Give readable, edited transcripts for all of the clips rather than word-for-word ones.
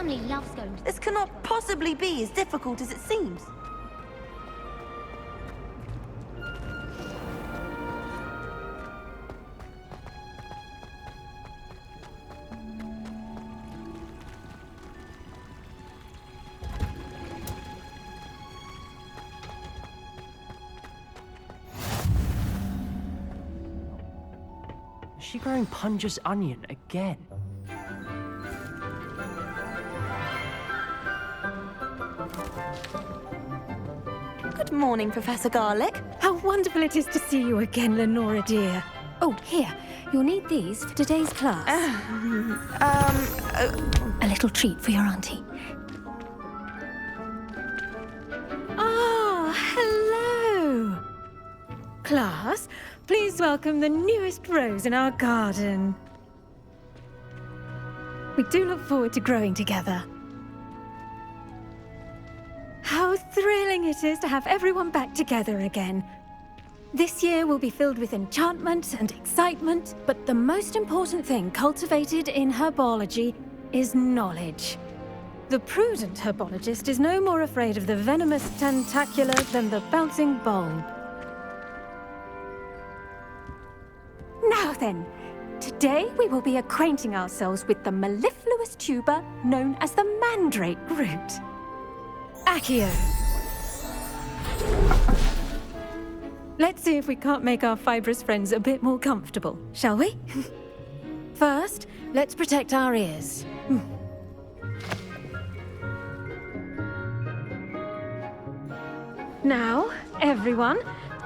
family loves going to... This cannot possibly be as difficult as it seems. Is she growing Punja's onion again? Good morning, Professor Garlick. How wonderful it is to see you again, Lenora dear. Oh, here. You'll need these for today's class. A little treat for your auntie. Ah, hello. Class, please welcome the newest rose in our garden. We do look forward to growing together. How thrilling it is to have everyone back together again. This year will be filled with enchantment and excitement, but the most important thing cultivated in herbology is knowledge. The prudent herbologist is no more afraid of the venomous tentacula than the bouncing bulb. Now then, today we will be acquainting ourselves with the mellifluous tuber known as the Mandrake root. Accio. Let's see if we can't make our fibrous friends a bit more comfortable, shall we? First, let's protect our ears. Now, everyone,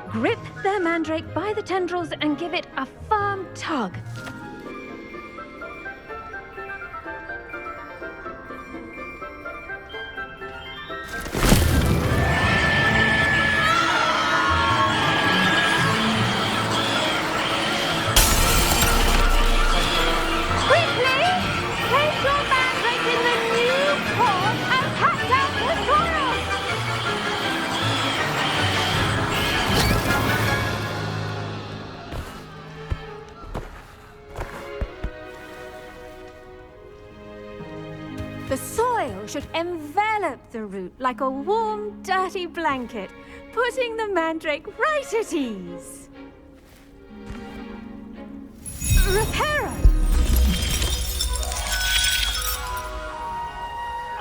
grip their mandrake by the tendrils and give it a firm tug. The soil should envelop the root like a warm, dirty blanket, putting the mandrake right at ease. Reparo!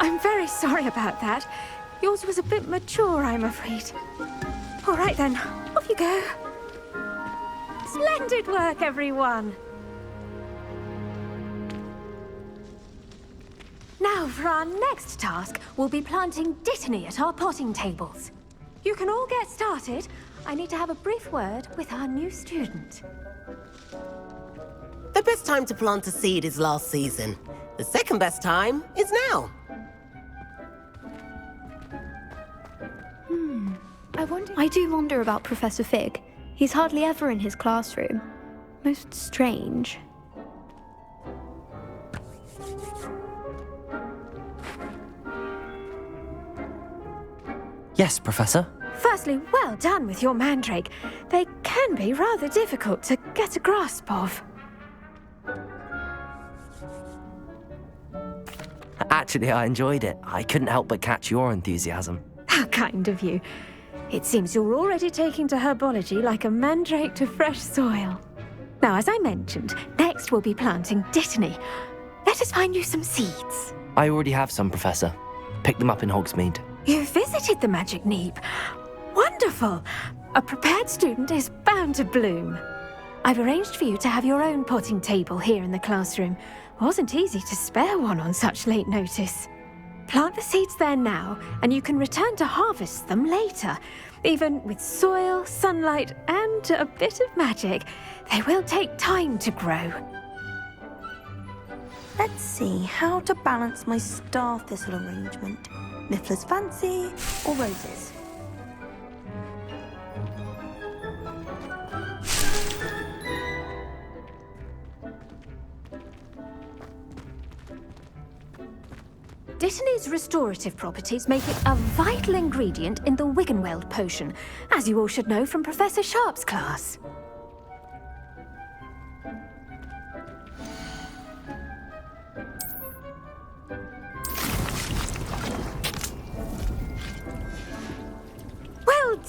I'm very sorry about that. Yours was a bit mature, I'm afraid. All right then, off you go. Splendid work, everyone! Now, for our next task, we'll be planting dittany at our potting tables. You can all get started. I need to have a brief word with our new student. The best time to plant a seed is last season. The second best time is now. I do wonder about Professor Fig. He's hardly ever in his classroom. Most strange. Yes, Professor. Firstly, well done with your mandrake. They can be rather difficult to get a grasp of. Actually, I enjoyed it. I couldn't help but catch your enthusiasm. How kind of you. It seems you're already taking to herbology like a mandrake to fresh soil. Now, as I mentioned, next we'll be planting dittany. Let us find you some seeds. I already have some, Professor. Picked them up in Hogsmeade. You visited the Magic Neep. Wonderful! A prepared student is bound to bloom. I've arranged for you to have your own potting table here in the classroom. Wasn't easy to spare one on such late notice. Plant the seeds there now, and you can return to harvest them later. Even with soil, sunlight, and a bit of magic, they will take time to grow. Let's see how to balance my star thistle arrangement. Niffler's fancy or roses? Dittany's restorative properties make it a vital ingredient in the Wiggenweld potion, as you all should know from Professor Sharp's class.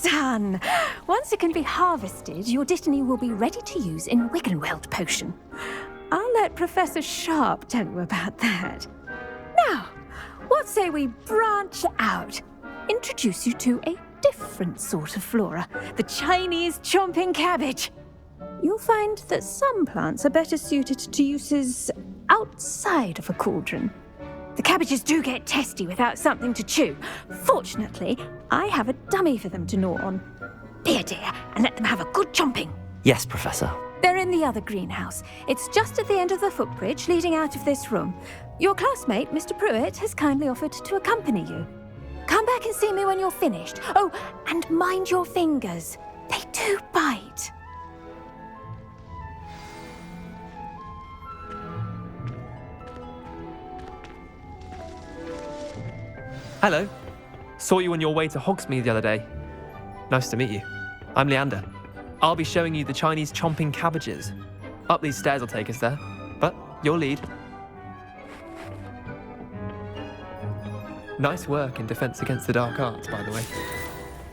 done! Once it can be harvested, your dittany will be ready to use in Wiggenweld potion. I'll let Professor Sharp tell you about that. Now, what say we branch out? Introduce you to a different sort of flora, the Chinese chomping cabbage. You'll find that some plants are better suited to uses outside of a cauldron. The cabbages do get testy without something to chew. Fortunately, I have a dummy for them to gnaw on. Be a dear and let them have a good chomping. Yes, Professor. They're in the other greenhouse. It's just at the end of the footbridge leading out of this room. Your classmate, Mr. Pruitt, has kindly offered to accompany you. Come back and see me when you're finished. Oh, and mind your fingers. They do bite. Hello. Saw you on your way to Hogsmeade the other day. Nice to meet you. I'm Leander. I'll be showing you the Chinese chomping cabbages. Up these stairs will take us there, but your lead. Nice work in Defense Against the Dark Arts, by the way.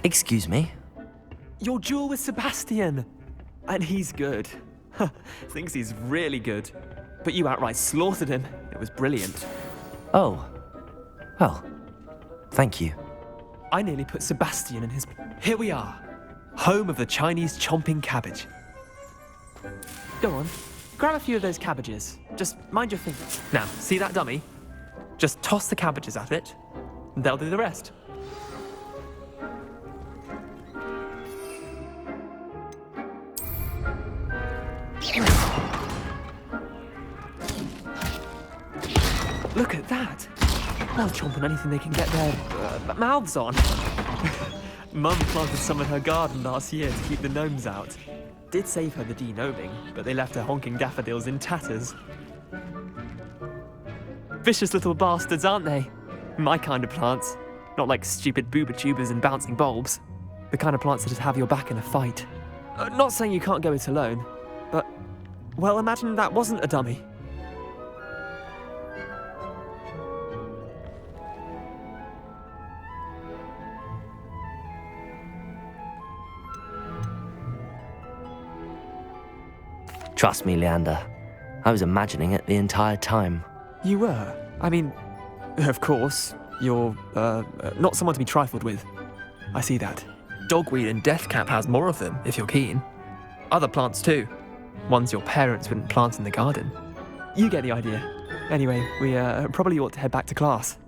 Excuse me? Your duel with Sebastian! And he's good. Thinks he's really good. But you outright slaughtered him. It was brilliant. Oh. Well, thank you. I nearly put Sebastian in his... Here we are. Home of the Chinese chomping cabbage. Go on. Grab a few of those cabbages. Just mind your fingers. Now, see that dummy? Just toss the cabbages at it, and they'll do the rest. Look at that! They'll chomp on anything they can get their mouths on. Mum planted some in her garden last year to keep the gnomes out. Did save her the de-gnoming, but they left her honking daffodils in tatters. Vicious little bastards, aren't they? My kind of plants. Not like stupid booba tubers and bouncing bulbs. The kind of plants that just have your back in a fight. Not saying you can't go it alone, but... Well, imagine that wasn't a dummy. Trust me, Leander. I was imagining it the entire time. You were? I mean, of course, you're, not someone to be trifled with. I see that. Dogweed and deathcap has more of them, if you're keen. Other plants too. Ones your parents wouldn't plant in the garden. You get the idea. Anyway, we, probably ought to head back to class.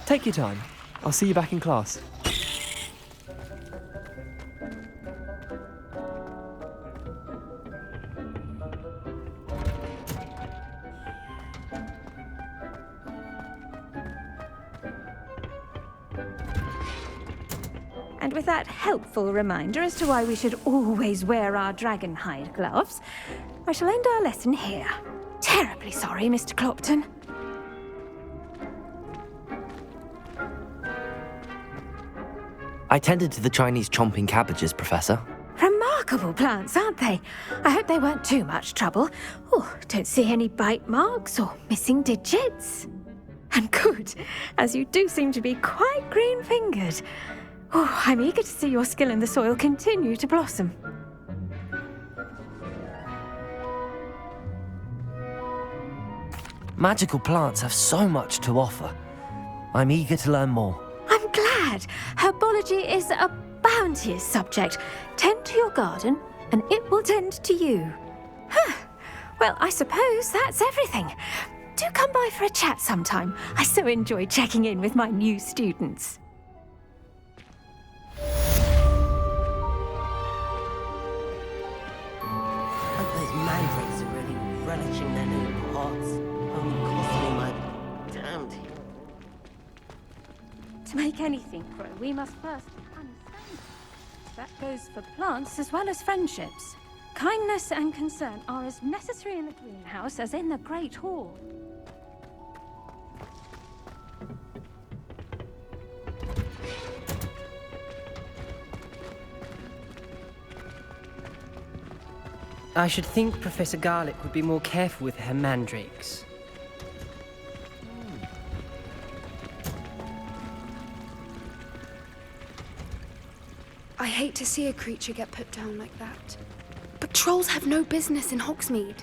Take your time. I'll see you back in class. And with that helpful reminder as to why we should always wear our dragon hide gloves, I shall end our lesson here. Terribly sorry, Mr. Clopton. I tended to the Chinese chomping cabbages, Professor. Remarkable plants, aren't they? I hope they weren't too much trouble. Oh, don't see any bite marks or missing digits. And good, as you do seem to be quite green-fingered. Oh, I'm eager to see your skill in the soil continue to blossom. Magical plants have so much to offer. I'm eager to learn more. I'm glad. Herbology is a bounteous subject. Tend to your garden, and it will tend to you. Well, I suppose that's everything. Do come by for a chat sometime. I so enjoy checking in with my new students. Hope those mandrakes are really relishing their new pots. Only cost me my damned... To make anything grow, we must first understand. That goes for plants as well as friendships. Kindness and concern are as necessary in the greenhouse as in the Great Hall. I should think Professor Garlick would be more careful with her mandrakes. hate to see a creature get put down like that. But trolls have no business in Hogsmeade.